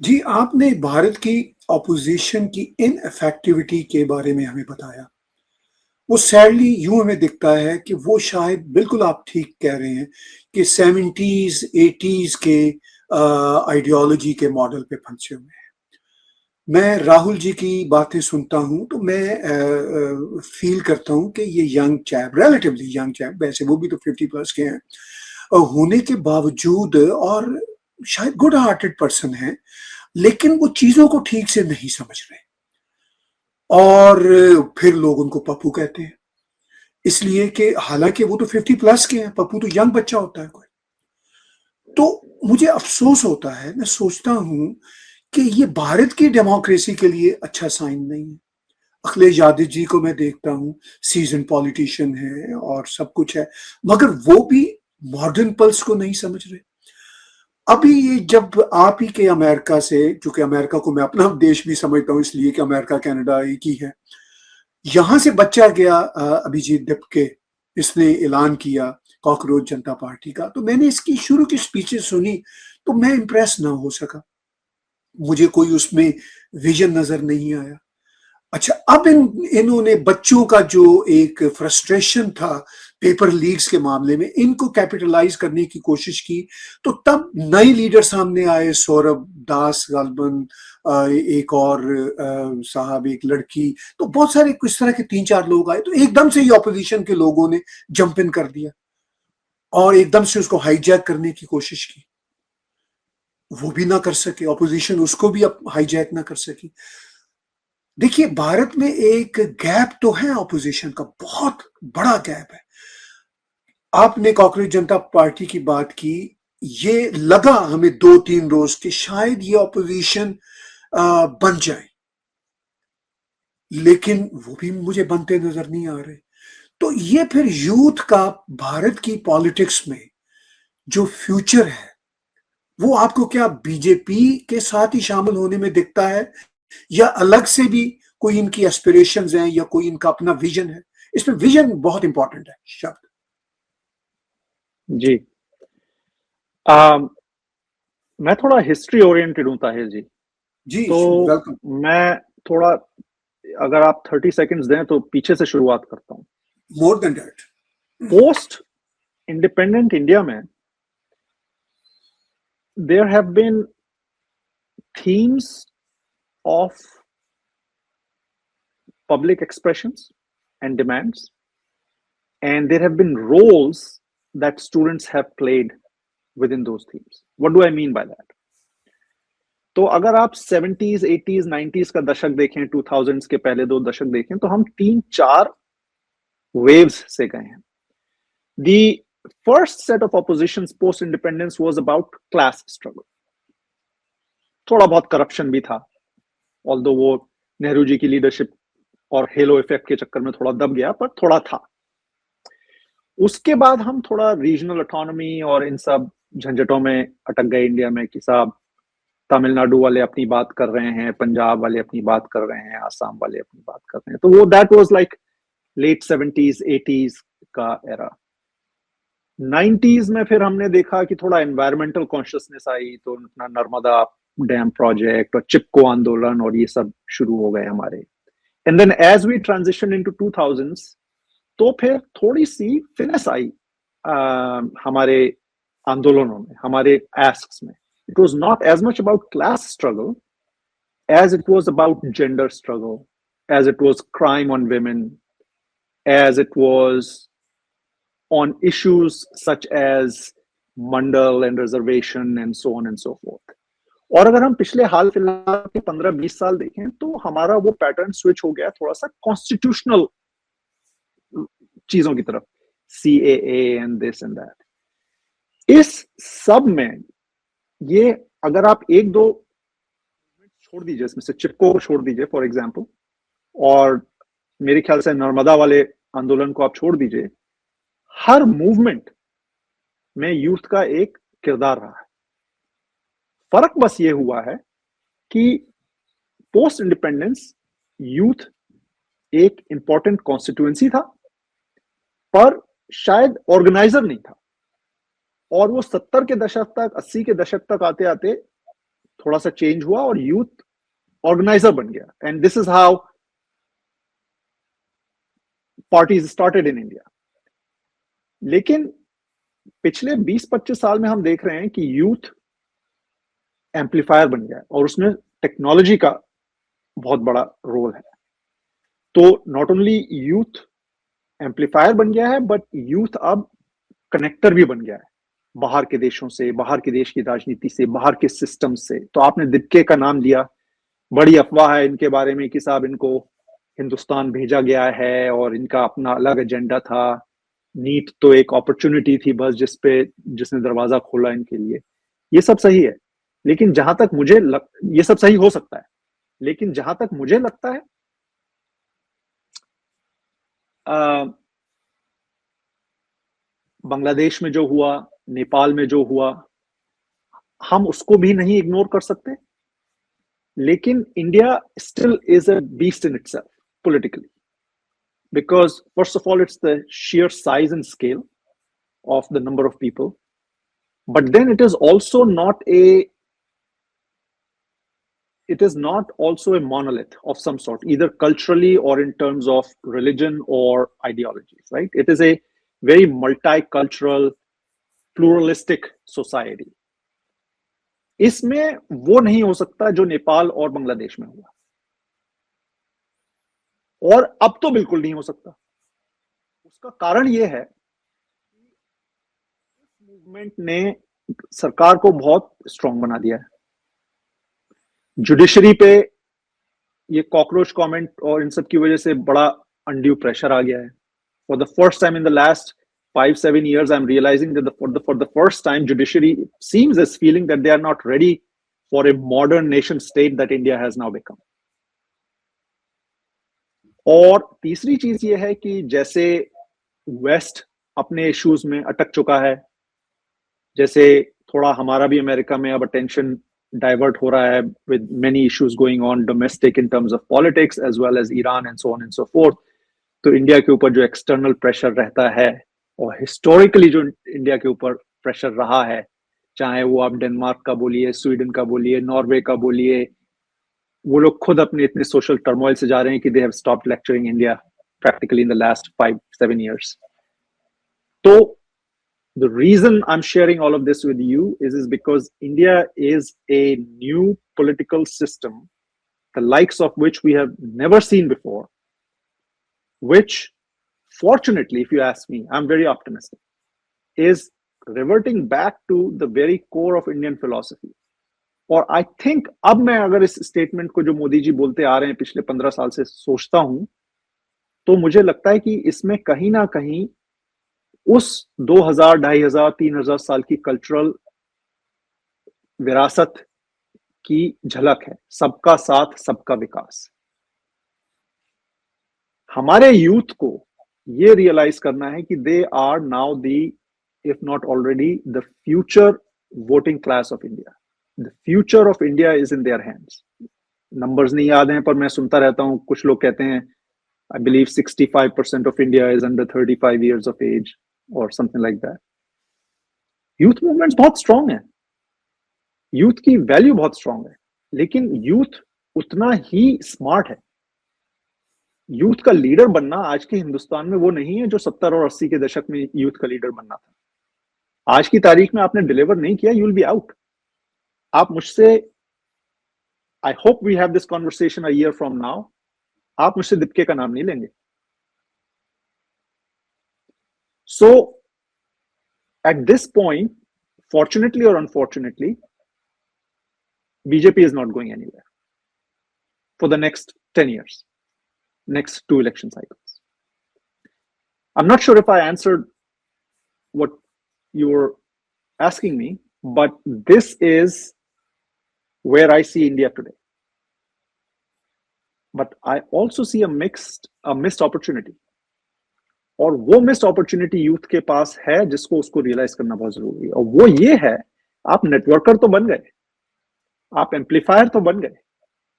जी, आपने भारत की ऑपोज़िशन की इनएफेक्टिविटी के बारे में हमें बताया। वो सैडली यूँ हमें दिखता है कि वो शायद बिल्कुल आप ठीक कह रहे हैं कि 70s 80s के आइडियोलॉजी के मॉडल पे फंसे हुए हैं। मैं राहुल जी की बातें सुनता हूँ तो मैं फ़ील करता हूँ कि ये young chap relatively young chap वैसे वो भी तो 50 प्लस के हैं होने के बावजूद और शायद गुड हार्टेड पर्सन हैं, लेकिन वो चीज़ों को ठीक से नहीं समझ रहे और फिर लोग उनको पप्पू कहते हैं। इसलिए कि हालाँकि वो तो 50 प्लस के हैं, पप्पू तो यंग बच्चा होता है कोई। तो मुझे अफ़सोस होता है, मैं सोचता हूँ कि ये भारत की डेमोक्रेसी के लिए अच्छा साइन नहीं है। अखिलेश यादव जी को मैं देखता हूँ, सीज़न्ड पॉलिटिशियन है और सब कुछ है, मगर वो भी मॉडर्न पल्स को नहीं समझ रहे। अभी ये जब आप ही के अमेरिका से, चूँकि अमेरिका को मैं अपना देश भी समझता हूँ इसलिए कि अमेरिका, कनाडा एक ही है। यहाँ से बच्चा गया अभिजीत दिपके, इसने ऐलान किया कॉकरोच जनता पार्टी का, तो मैंने इसकी शुरू की स्पीचेज़ सुनी, तो मैं इम्प्रेस ना हो सका। मुझे कोई उसमें विज़न नज़र नहीं आया। अच्छा, अब इन्होंने बच्चों का जो एक फ्रस्ट्रेशन था पेपर लीक्स के मामले में, इनको कैपिटलाइज़ करने की कोशिश की, तो तब नए लीडर सामने आए, सौरभ दास गालबन एक और साहब, एक लड़की, तो बहुत सारे किस तरह के 3-4 लोग आए, तो एकदम से ही ऑपोज़िशन के लोगों ने जंप इन कर दिया और एकदम से उसको हाईजैक करने की कोशिश की। वो भी ना कर सके, ऑपोज़िशन उसको भी अब हाईजैक ना कर सकी। देखिए, भारत में एक गैप तो है ऑपोजिशन का, बहुत बड़ा गैप है। आपने कॉकरोच जनता पार्टी की बात की, ये लगा हमें 2-3 रोज कि शायद ये ऑपोजिशन बन जाए, लेकिन वो भी मुझे बनते नजर नहीं आ रहे। तो ये फिर यूथ का भारत की पॉलिटिक्स में जो फ्यूचर है, वो आपको क्या बीजेपी के साथ ही शामिल होने में दिखता है या अलग से भी कोई इनकी एस्पिरेशंस हैं या कोई इनका अपना विजन है? इसमें विजन बहुत इंपॉर्टेंट है शब्द। जी। मैं थोड़ा हिस्ट्री ओरिएंटेड हूँ ताहिर जी। जी, तो वेलकम। मैं थोड़ा, अगर आप 30 सेकंड्स दें तो पीछे से शुरुआत करता हूँ। More than that. Post independent India में there have been themes of public expressions and demands, and there have been roles that students have played within those themes. What do I mean by that? तो अगर आप 70s 80s 90s का दशक देखें, 2000s के पहले दो दशक देखें, तो हम 3-4 waves से गए हैं. The first set of oppositions post independence was about class struggle. थोड़ा बहुत करप्शन भी था, ऑल्दो वो नेहरू जी की लीडरशिप और हेलो इफेक्ट के चक्कर में थोड़ा दब गया, पर थोड़ा था. उसके बाद हम थोड़ा रीजनल ऑटोनॉमी और इन सब झंझटों में अटक गए इंडिया में कि साहब तमिलनाडु वाले अपनी बात कर रहे हैं, पंजाब वाले अपनी बात कर रहे हैं, आसाम वाले अपनी बात कर रहे हैं. तो वो that was like late 70s 80s का एरा. 90s में फिर हमने देखा कि थोड़ा एनवायरमेंटल कॉन्शियसनेस आई, तो अपना नर्मदा डैम प्रोजेक्ट और चिपको आंदोलन और ये सब शुरू हो गए हमारे. And then as we transition into 2000s, तो फिर थोड़ी सी फिनेस आई हमारे आंदोलनों में, हमारे asks में. It was not as much about class struggle as it was about gender struggle, as it was crime on women, as it was on issues such as Mandal and reservation and so on and so forth. और अगर हम पिछले हाल फिलहाल के 15-20 साल देखें तो हमारा वो पैटर्न स्विच हो गया थोड़ा सा कॉन्स्टिट्यूशनल चीजों की तरफ, CAA and this and that. इस सब में ये, अगर आप एक दो छोड़ दीजिए, इसमें से चिपको को छोड़ दीजिए फॉर एग्जांपल, और मेरे ख्याल से नर्मदा वाले आंदोलन को आप छोड़ दीजिए, हर मूवमेंट में यूथ का एक किरदार रहा है. फर्क बस ये हुआ है कि पोस्ट इंडिपेंडेंस यूथ एक इंपॉर्टेंट कॉन्स्टिट्यूएंसी था, पर शायद ऑर्गेनाइजर नहीं था. और वो 70 के दशक तक, 80 के दशक तक आते आते थोड़ा सा चेंज हुआ और यूथ ऑर्गेनाइजर बन गया, and this is how parties started in India. लेकिन पिछले 20-25 साल में हम देख रहे हैं कि यूथ एम्पलीफायर बन गया है और उसमें टेक्नोलॉजी का बहुत बड़ा रोल है। तो नॉट ओनली यूथ एम्पलीफायर बन गया है, बट यूथ अब कनेक्टर भी बन गया है बाहर के देशों से, बाहर के देश की राजनीति से, बाहर के सिस्टम से। तो आपने दीपके का नाम लिया, बड़ी अफवाह है इनके बारे में कि साहब इनको हिंदुस्तान भेजा गया है और इनका अपना अलग एजेंडा था। नीट तो एक अपॉर्चुनिटी थी बस जिसने दरवाजा खोला इनके लिए। ये सब सही है, लेकिन जहां तक ये सब सही हो सकता है, लेकिन जहां तक मुझे लगता है बांग्लादेश में जो हुआ, नेपाल में जो हुआ, हम उसको भी नहीं इग्नोर कर सकते। लेकिन India still is a beast in itself politically, because first of all it's the sheer size and scale of the number of people, but then it is not also a monolith of some sort, either culturally or in terms of religion or ideologies, right? It is a very multicultural, pluralistic society. इसमें वो नहीं हो सकता जो नेपाल और बांग्लादेश में हुआ, और अब तो बिल्कुल नहीं हो सकता। उसका कारण ये है कि इस मूवमेंट ने सरकार को बहुत स्ट्रांग बना दिया है। जुडिशरी पे ये कॉकरोच कमेंट और इन सब की वजह से बड़ा अनड्यू प्रेशर आ गया है। For the first time in the last 5-7 years, I'm realizing that for the first time, judiciary seems as feeling that they are not ready for a modern nation state that India has now become. और तीसरी चीज ये है कि जैसे waste अपने issues में अटक चुका है, जैसे थोड़ा हमारा भी अमेरिका में अब अटेंशन डाइवर्ट हो रहा है with many issues going on domestic in terms of politics as well as Iran and so on and so forth. तो इंडिया के ऊपर जो एक्सटर्नल प्रेशर रहता है, और हिस्टोरिकली जो इंडिया के ऊपर प्रेशर रहा है, चाहे वो आप डेनमार्क का बोलिए, स्वीडन का बोलिए, नॉर्वे का बोलिए, वो लोग खुद अपने इतने सोशल टर्मोइल से जा रहे हैं कि they have stopped lecturing India practically in the last 5-7 years. So the reason I'm sharing all of this with you is because India is a new political system, the likes of which we have never seen before, which fortunately, if you ask me, I'm very optimistic, is reverting back to the very core of Indian philosophy. और I think अब मैं अगर इस statement को जो मोदी जी बोलते आ रहे हैं पिछले 15 साल से सोचता हूं, तो मुझे लगता है कि इसमें कहीं ना कहीं उस 2000, 2500, 3000 साल की कल्चरल विरासत की झलक है। सबका साथ, सबका विकास। हमारे यूथ को ये रियलाइज करना है कि they are now the, if not already, the future voting class of India. The future of India is in their hands. Numbers नहीं याद हैं, पर मैं सुनता रहता हूं, कुछ लोग कहते हैं I believe 65% of India is under 35 years of age or something like that. Youth movements बहुत strong है, यूथ की वैल्यू बहुत स्ट्रांग है, लेकिन यूथ उतना ही स्मार्ट है। यूथ का लीडर बनना आज के हिंदुस्तान में वो नहीं है जो 70 और 80 के दशक में यूथ का लीडर बनना था। आज की तारीख में आपने डिलीवर नहीं किया, यू विल बी आउट। आप मुझसे, I hope we have this conversation a year from now, आप मुझसे दीपके का नाम नहीं लेंगे। So at this point, fortunately or unfortunately, BJP is not going anywhere for the next 10 years, next 2 election cycles. I'm not sure if I answered what you were asking me, but this is where I see India today. But I also see a missed opportunity. और वो missed opportunity youth के पास है जिसको उसको realise करना बहुत जरूरी है, और वो ये है, आप नेटवर्कर तो बन गए, आप एम्पलीफायर तो बन गए,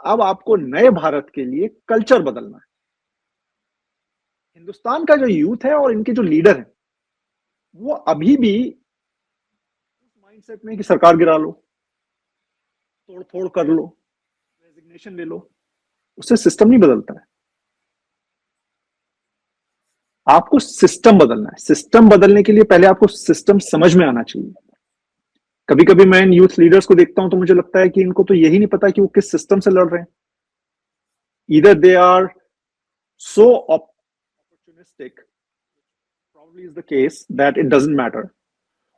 अब आपको नए भारत के लिए कल्चर बदलना है। हिंदुस्तान का जो यूथ है और इनके जो लीडर हैं, वो अभी भी उस माइंडसेट में कि सरकार गिरा लो, तोड़ फोड़ कर लो, रेजिग्नेशन ले लो, उससे सिस्टम नहीं बदलता है। आपको सिस्टम बदलना है। सिस्टम बदलने के लिए पहले आपको सिस्टम समझ में आना चाहिए। कभी कभी मैं इन यूथ लीडर्स को देखता हूं तो मुझे लगता है कि इनको तो यही नहीं पता कि वो किस सिस्टम से लड़ रहे हैं। Either they are so opportunistic, probably is the case that it doesn't matter,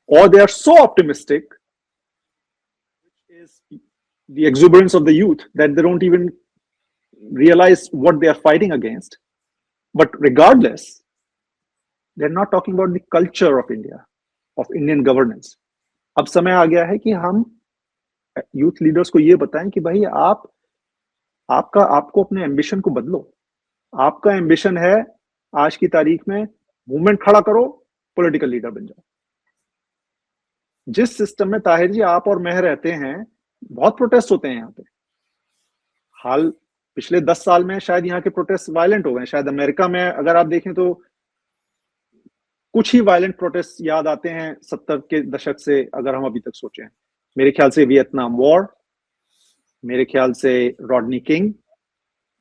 or they are so optimistic, which is the exuberance of the youth, that they don't even realize what they are fighting against. But regardless, they're not talking about the culture of India, of Indian governance. अब समय आ गया है कि हम youth leaders को ये बताएं कि भाई आपको अपने एम्बिशन को बदलो। आपका एम्बिशन है आज की तारीख में मूवमेंट खड़ा करो, पॉलिटिकल लीडर बन जाओ। जिस सिस्टम में ताहिर जी आप और मैं रहते हैं, बहुत प्रोटेस्ट होते हैं यहाँ पे। पिछले 10 साल में शायद यहाँ के प्रोटेस्ट वायलेंट हो गए। शायद अमेरिका में अगर आप देखें तो कुछ ही वायलेंट प्रोटेस्ट याद आते हैं 70 के दशक से, अगर हम अभी तक सोचें। मेरे ख्याल से वियतनाम वॉर, मेरे ख्याल से रॉडनी किंग,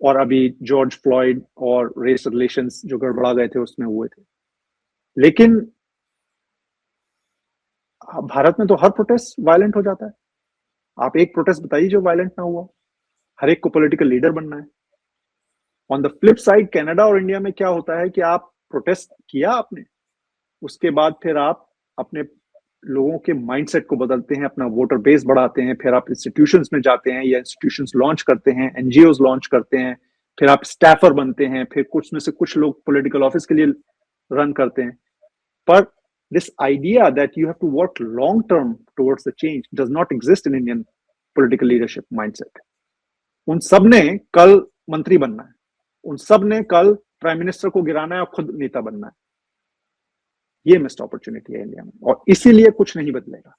और अभी जॉर्ज फ्लॉयड और रेस रिलेशंस जो गड़बड़ा गए थे उसमें हुए थे। लेकिन भारत में तो हर प्रोटेस्ट वायलेंट हो जाता है। आप एक प्रोटेस्ट बताइए जो वायलेंट ना हुआ। हर एक को पॉलिटिकल लीडर बनना है। On the flip side Canada और इंडिया में क्या होता है कि आप प्रोटेस्ट किया आपने, उसके बाद फिर आप अपने लोगों के माइंडसेट को बदलते हैं, अपना वोटर बेस बढ़ाते हैं, फिर आप इंस्टीट्यूशंस में जाते हैं या इंस्टीट्यूशंस लॉन्च करते हैं, एनजीओज लॉन्च करते हैं, फिर आप स्टाफर बनते हैं, फिर कुछ में से कुछ लोग पॉलिटिकल ऑफिस के लिए रन करते हैं। पर this idea that you have to work long term towards the change does not exist in Indian political leadership mindset. उन सब ने कल मंत्री बनना है, उन सब ने कल प्राइम मिनिस्टर को गिराना है और खुद नेता बनना है। ये मिस्ड अपॉर्चुनिटी है इंडिया में, और इसीलिए कुछ नहीं बदलेगा।